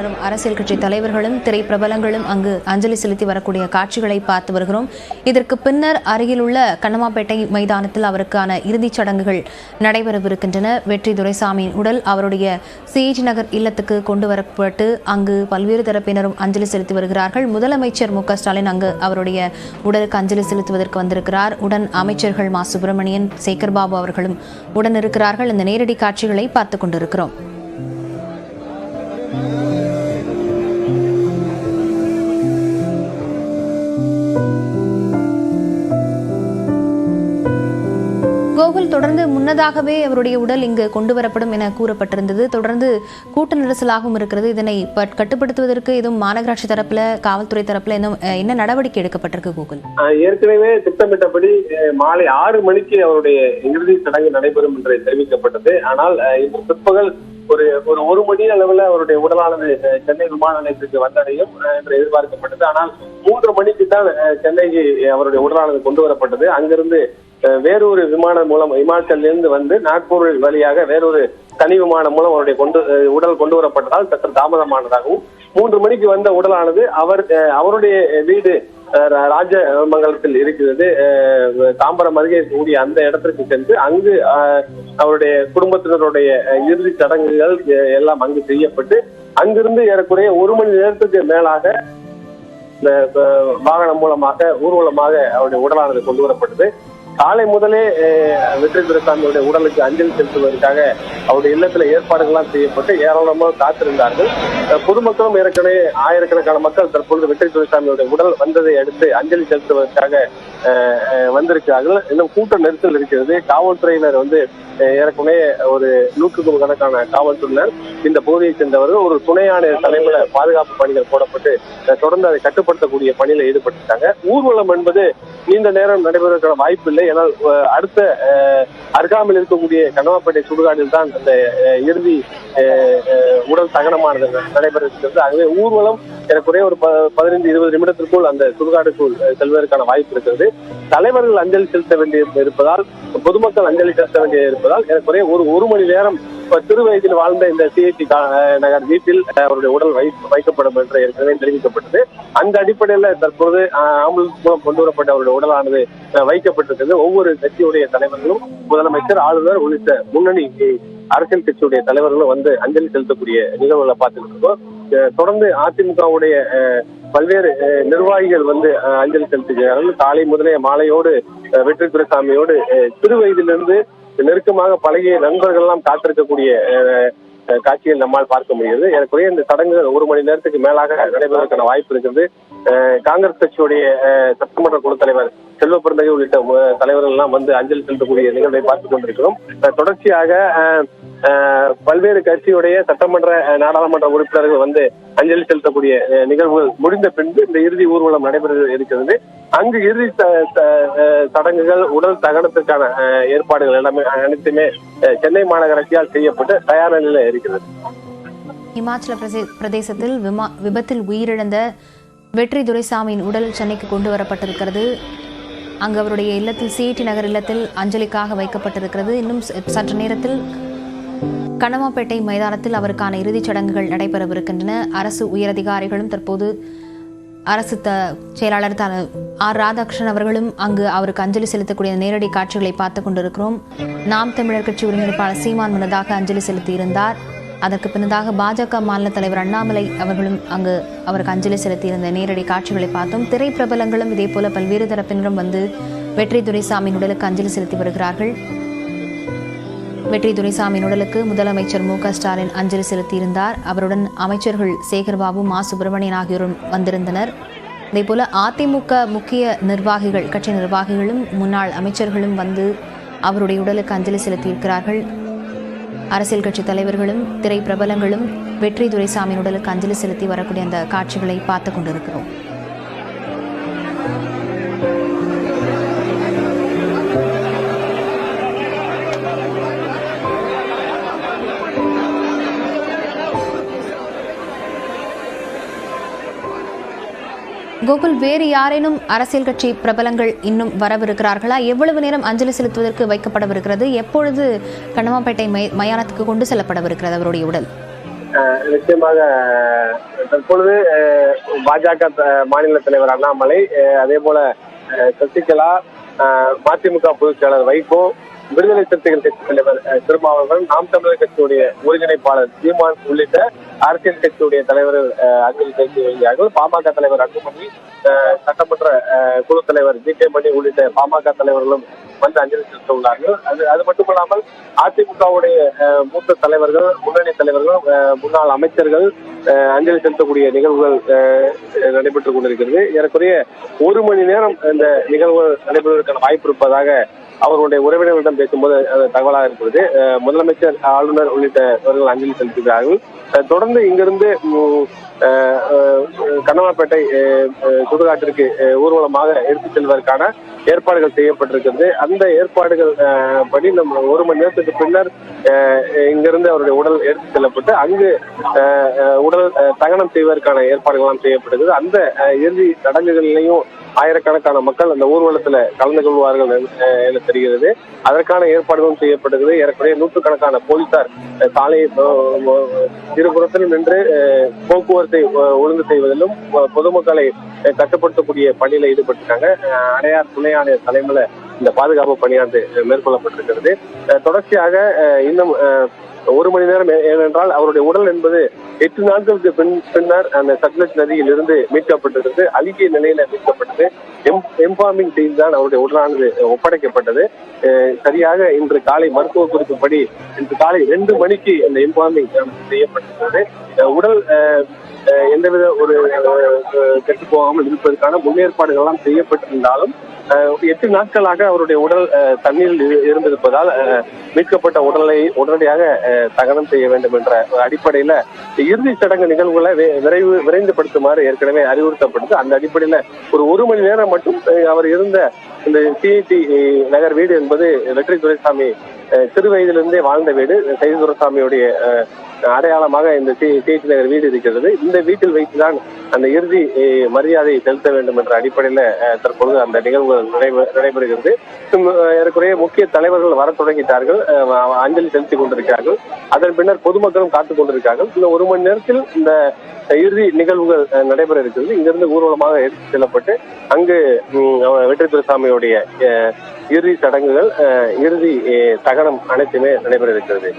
தரப்பினரும் அரசியல் கட்சி தலைவர்களும் திரைப்பிரபலங்களும் அங்கு அஞ்சலி செலுத்தி வரக்கூடிய காட்சிகளை பார்த்து வருகிறோம். இதற்கு பின்னர் அருகில் உள்ள கண்ணமாப்பேட்டை மைதானத்தில் அவருக்கான இறுதிச் சடங்குகள் நடைபெறவிருக்கின்றன. வெற்றி துரைசாமியின் உடல் அவருடைய சிஎஜி நகர் இல்லத்துக்கு கொண்டு வரப்பட்டு அங்கு பல்வேறு தரப்பினரும் அஞ்சலி செலுத்தி வருகிறார்கள். முதலமைச்சர் மு க ஸ்டாலின் அங்கு அவருடைய உடலுக்கு அஞ்சலி செலுத்துவதற்கு வந்திருக்கிறார். உடன் அமைச்சர்கள் மா சுப்பிரமணியன், சேகர்பாபு அவர்களும் உடன் இருக்கிறார்கள். இந்த நேரடி காட்சிகளை பார்த்துக் கொண்டிருக்கிறோம். கோகுல், தொடர்ந்து முன்னதாகவே அவருடைய உடல் இங்கு கொண்டு வரப்படும் என கூறப்பட்டிருந்தது. தொடர்ந்து கூட்ட நெரிசலாகவும் இருக்கிறது. இதனை கட்டுப்படுத்துவதற்கு எதுவும் மாநகராட்சி தரப்புல, காவல்துறை தரப்புல என்ன நடவடிக்கை எடுக்கப்பட்டிருக்கு கோகுல்? ஏற்கனவே திட்டமிட்டபடி மாலை 6 மணிக்கு அவருடைய இறுதி சடங்கு நடைபெறும் என்று தெரிவிக்கப்பட்டது. ஆனால் இன்று பிற்பகல் ஒரு மணி அளவில் அவருடைய உடலானது சென்னை விமான நிலையத்திற்கு வந்தடையும் என்று எதிர்பார்க்கப்பட்டது. ஆனால் 3 மணிக்கு தான் சென்னைக்கு அவருடைய உடலானது கொண்டு வரப்பட்டது. அங்கிருந்து வேறொரு விமானம் மூலம் இமாச்சலிலிருந்து வந்து நாக்பூர் வழியாக வேறொரு தனி விமானம் மூலம் அவருடைய உடல் கொண்டு வரப்பட்டதால் சற்று தாமதமானதாகவும், 3 மணிக்கு வந்த உடலானது அவருடைய வீடு ராஜமங்கலத்தில் இருக்கிறது. தாம்பரம் அருகே கூடிய அந்த இடத்திற்கு சென்று அங்கு அவருடைய குடும்பத்தினருடைய இறுதி சடங்குகள் எல்லாம் அங்கு செய்யப்பட்டு அங்கிருந்து ஏறக்குறைய 1 மணி நேரத்துக்கு மேலாக இந்த வாகனம் மூலமாக ஊர்வலமாக அவருடைய உடலானது கொண்டு வரப்பட்டது. காலை முதலே வெற்றி துரைசாமியுடைய உடலுக்கு அஞ்சலி செலுத்துவதற்காக அவருடைய இல்லத்துல ஏற்பாடுகள்லாம் செய்யப்பட்டு ஏராளமாக காத்திருந்தார்கள். பொதுமக்களும் ஏற்கனவே ஆயிரக்கணக்கான மக்கள் தற்பொழுது வெற்றி துரைசாமியுடைய உடல் வந்ததை அடுத்து அஞ்சலி செலுத்துவதற்காக வந்திருக்கிறார்கள். இன்னும் கூட்ட நெரிசல் இருக்கிறது. காவல்துறையினர் ஏற்கனவே ஒரு 100க்கும் கணக்கான காவல்துறையினர் இந்த பகுதியை சேர்ந்தவர்கள் ஒரு துணை ஆணையர் தலைமையில பாதுகாப்பு பணிகள் போடப்பட்டு தொடர்ந்து அதை கட்டுப்படுத்தக்கூடிய பணியில ஈடுபட்டிருக்காங்க. ஊர்வலம் என்பது நீண்ட நேரம் நடைபெறுவதற்கான வாய்ப்பு இல்லை. ஏன்னால் அடுத்த அருகாமையில் இருக்கக்கூடிய கண்ணமாப்பேட்டை சுடுகாட்டில் தான் அந்த இறுதி உடல் தகனமானது நடைபெற இருக்கிறது. ஆகவே ஊர்வலம் ஏறக்குறைய ஒரு 15-20 நிமிடத்திற்குள் அந்த சுடுகாட்டுக்குள் செல்வதற்கான வாய்ப்பு இருக்கிறது. தலைவர்கள் அஞ்சலி செலுத்த வேண்டிய இருப்பதால், பொதுமக்கள் அஞ்சலி செலுத்த வேண்டிய இருப்பதால் ஏறக்குறைய ஒரு மணி நேரம் சிறு வயதில் வாழ்ந்த இந்த சிஐடி நகர் வீட்டில் அவருடைய உடல் வைக்கப்படும் என்று ஏற்கனவே தெரிவிக்கப்பட்டது. அந்த அடிப்படையில் தற்போது ஆம்புலன்ஸ் மூலம் கொண்டு வரப்பட்ட அவருடைய உடலானது வைக்கப்பட்டிருக்கிறது. ஒவ்வொரு கட்சியுடைய தலைவர்களும், முதலமைச்சர், ஆளுநர் உள்ளிட்ட முன்னணி அரசியல் கட்சியுடைய தலைவர்களும் அஞ்சலி செலுத்தக்கூடிய நிகழ்வுகளை பார்த்துட்டு இருக்கோம். தொடர்ந்து அதிமுகவுடைய பல்வேறு நிர்வாகிகள் அஞ்சலி செலுத்துகிறார்கள். காலை முதலே மாலையோடு வெற்றி துரைசாமியோடு சிறு வயதிலிருந்து நெருக்கமாக பழகிய நண்பர்கள் எல்லாம் காத்திருக்கக்கூடிய காட்சிகள் நம்மால் பார்க்க முடிகிறது. ஏறக்குறைய இந்த சடங்குகள் 1 மணி நேரத்துக்கு மேலாக நடைபெறுவதற்கான வாய்ப்பு இருக்கிறது. காங்கிரஸ் கட்சியுடைய சட்டமன்ற குழு தலைவர் செல்வ பிறந்தகை உள்ளிட்ட தலைவர்கள் எல்லாம் அஞ்சலி செலுத்தக்கூடிய நிகழ்வை பார்த்துக் கொண்டிருக்கிறோம். தொடர்ச்சியாக பல்வேறு கட்சியுடைய சட்டமன்ற நாடாளுமன்ற உறுப்பினர்கள் அஞ்சலி செலுத்தக்கூடிய நிகழ்வுகள் முடிந்த பின்பு இந்த இறுதி ஊர்வலம் நடைபெற இருக்கிறது. அங்கு இறுதி சடங்குகள், உடல் தகனத்திற்கான ஏற்பாடுகள் எல்லாமே அனைத்துமே சென்னை மாநகராட்சியால் செய்யப்பட்டு தயார் நிலையில இருக்கிறது. இமாச்சல பிரதேசத்தில் விபத்தில் உயிரிழந்த வெற்றி துரைசாமியின் உடல் சென்னைக்கு கொண்டு வரப்பட்டிருக்கிறது. அங்கு அவருடைய இல்லத்தில் சிஐடி நகர் இல்லத்தில் அஞ்சலிக்காக வைக்கப்பட்டிருக்கிறது. இன்னும் சற்று நேரத்தில் கண்ணமாப்பேட்டை மைதானத்தில் அவருக்கான இறுதிச் சடங்குகள் நடைபெறவிருக்கின்றன. அரசு உயரதிகாரிகளும் தற்போது அரசு செயலாளர் ஆர் ராதாகிருஷ்ணன் அவர்களும் அங்கு அவருக்கு அஞ்சலி செலுத்தக்கூடிய நேரடி காட்சிகளை பார்த்துக் கொண்டிருக்கிறோம். நாம் தமிழர் கட்சி ஒருங்கிணைப்பாளர் சீமான் முன்னதாக அஞ்சலி செலுத்தியிருந்தார். அதற்கு பின்னதாக பாஜக மாநில தலைவர் அண்ணாமலை அவர்களும் அங்கு அவருக்கு அஞ்சலி செலுத்தியிருந்த நேரடி காட்சிகளை பார்த்தோம். திரைப்பிரபலங்களும் இதே போல பல்வேறு தரப்பினரும் வெற்றி துரைசாமியின் உடலுக்கு அஞ்சலி செலுத்தி வருகிறார்கள். வெற்றி துரைசாமியின் உடலுக்கு முதலமைச்சர் மு க ஸ்டாலின் அஞ்சலி செலுத்தியிருந்தார். அவருடன் அமைச்சர்கள் சேகர்பாபு, மா சுப்பிரமணியன் ஆகியோரும் வந்திருந்தனர். இதேபோல அதிமுக முக்கிய நிர்வாகிகள், கட்சி நிர்வாகிகளும் முன்னாள் அமைச்சர்களும் அவருடைய உடலுக்கு அஞ்சலி செலுத்தியிருக்கிறார்கள். அரசியல் கட்சி தலைவர்களும் திரைப்பிரபலங்களும் வெற்றி துரைசாமியின் உடலுக்கு அஞ்சலி செலுத்தி வரக்கூடிய அந்த காட்சிகளை பார்த்துக் கொண்டிருக்கிறோம். கோகுல், வேறு யாரேனும் அரசியல் கட்சி பிரபலங்கள் இன்னும் வரவிருக்கிறார்களா? எவ்வளவு நேரம் அஞ்சலி செலுத்துவதற்கு வைக்கப்படவிருக்கிறது? எப்பொழுது கண்ணமாப்பேட்டை மயானத்துக்கு கொண்டு செல்லப்படவிருக்கிறது அவருடைய உடல்? நிச்சயமாக தற்பொழுது பாஜக மாநில தலைவர் அண்ணாமலை, அதே போல சசிகலா, மதிமுக பொதுச் செயலாளர் வைகோ, விடுதலை சிறுத்தைகள் கட்சி தலைவர் திருமாவளவன், நாம் தமிழர் கட்சியுடைய ஒருங்கிணைப்பாளர் சீமான் உள்ளிட்ட அரசியல் கட்சியுடைய தலைவர்கள் அஞ்சலி செலுத்தி வருகிறார்கள். பாமக தலைவர் அன்புமணி, சட்டமன்ற குழு தலைவர் ஜி கே மணி உள்ளிட்ட பாமக தலைவர்களும் வந்து அஞ்சலி செலுத்த உள்ளார்கள். அது மட்டுமல்லாமல் அதிமுகவுடைய மூத்த தலைவர்கள், முன்னணி தலைவர்கள், முன்னாள் அமைச்சர்கள் அஞ்சலி செலுத்தக்கூடிய நிகழ்வுகள் நடைபெற்றுக் கொண்டிருக்கிறது. ஏறக்குறைய 1 மணி நேரம் இந்த நிகழ்வுகள் நடைபெறுவதற்கான வாய்ப்பு இருப்பதாக அவர்களுடைய உறவினர்களிடம் பேசும்போது தகவலாக இருக்கிறது. முதலமைச்சர், ஆளுநர் உள்ளிட்டவர்கள் அஞ்சலி செலுத்துகிறார்கள். தொடர்ந்து இங்கிருந்து கண்ணமாப்பேட்டை சுடுகாட்டிற்கு ஊர்வலமாக எடுத்துச் செல்வதற்கான ஏற்பாடுகள் செய்யப்பட்டிருக்கிறது. அந்த ஏற்பாடுகள் படி நம்ம 1 மணி நேரத்துக்கு பின்னர் இங்கிருந்து அவருடைய உடல் எடுத்துச் செல்லப்பட்டு அங்கு உடல் தகனம் செய்வதற்கான ஏற்பாடுகள் எல்லாம் செய்யப்பட்டிருக்கிறது. அந்த இறுதி சடங்குகளிலையும் ஆயிரக்கணக்கான மக்கள் அந்த ஊர்வலத்துல கலந்து கொள்வார்கள் என தெரிகிறது. அதற்கான ஏற்பாடுகளும் செய்யப்பட்டது. ஏறக்குறைய 100கணக்கான போலீசார் சாலையை இருபுறத்திலும் நின்று போக்குவரத்தை ஒழுங்கு செய்வதிலும் பொதுமக்களை கட்டுப்படுத்தக்கூடிய பணியில ஈடுபட்டிருக்காங்க. அடையார் துணை ஆணையர் தலைமையில இந்த பாதுகாப்பு பணியானது மேற்கொள்ளப்பட்டிருக்கிறது. தொடர்ச்சியாக இன்னும் 1 மணி நேரம், ஏனென்றால் அவருடைய உடல் என்பது 8 நாட்களுக்கு பின்னர் அந்த சட்லஜ் நதியில் இருந்து மீட்கப்பட்டிருக்கிறது. அழுகிய நிலையில மீட்கப்பட்டது. எம்பார்மிங் செய்து தான் அவருடைய உடலானது ஒப்படைக்கப்பட்டது. சரியாக இன்று காலை மருத்துவ குறிப்புப்படி இன்று காலை 2 மணிக்கு அந்த எம்பார்மிங் செய்யப்பட்டிருக்கிறது. உடல் எந்தவித ஒரு கெட்டு போகாமல் இருப்பதற்கான முன்னேற்பாடுகள் எல்லாம் செய்யப்பட்டிருந்தாலும் 8 நாட்களாக அவருடைய உடல் தண்ணீரில் இருந்திருப்பதால் மீட்கப்பட்ட உடலை உடனடியாக தகனம் செய்ய வேண்டும் என்ற அடிப்படையில இறுதி சடங்கு நிகழ்வுகளை விரைந்துபடுத்துமாறு ஏற்கனவே அறிவுறுத்தப்பட்டது. அந்த அடிப்படையில ஒரு 1 மணி நேரம் மட்டும் அவர் இருந்த இந்த சிஐடி நகர் வீடு என்பது வெற்றி துரைசாமி சிறு வயதிலிருந்தே வாழ்ந்த வீடு. சைது துரைசாமியுடைய அடையாளமாக இந்த சிஐடி நகர் வீடு இருக்கிறது. இந்த வீட்டில் வைத்துதான் அந்த இறுதி மரியாதை செலுத்த வேண்டும் என்ற அடிப்படையில தற்பொழுது அந்த நிகழ்வுகள் நடைபெறுகிறது. ஏறக்குறைய முக்கிய தலைவர்கள் வர தொடங்கிட்டார்கள், அஞ்சலி செலுத்திக் கொண்டிருக்கிறார்கள். அதன் பின்னர் பொதுமக்களும் காத்துக் கொண்டிருக்கிறார்கள். இந்த 1 மணி நேரத்தில் இந்த இறுதி நிகழ்வுகள் நடைபெற இருக்கிறது. இங்கிருந்து ஊர்வலமாக எடுத்துச் செல்லப்பட்டு அங்கு வெற்றி துரைசாமியுடைய இறுதி சடங்குகள், இறுதி தகனம் அனைத்துமே நடைபெற இருக்கிறது.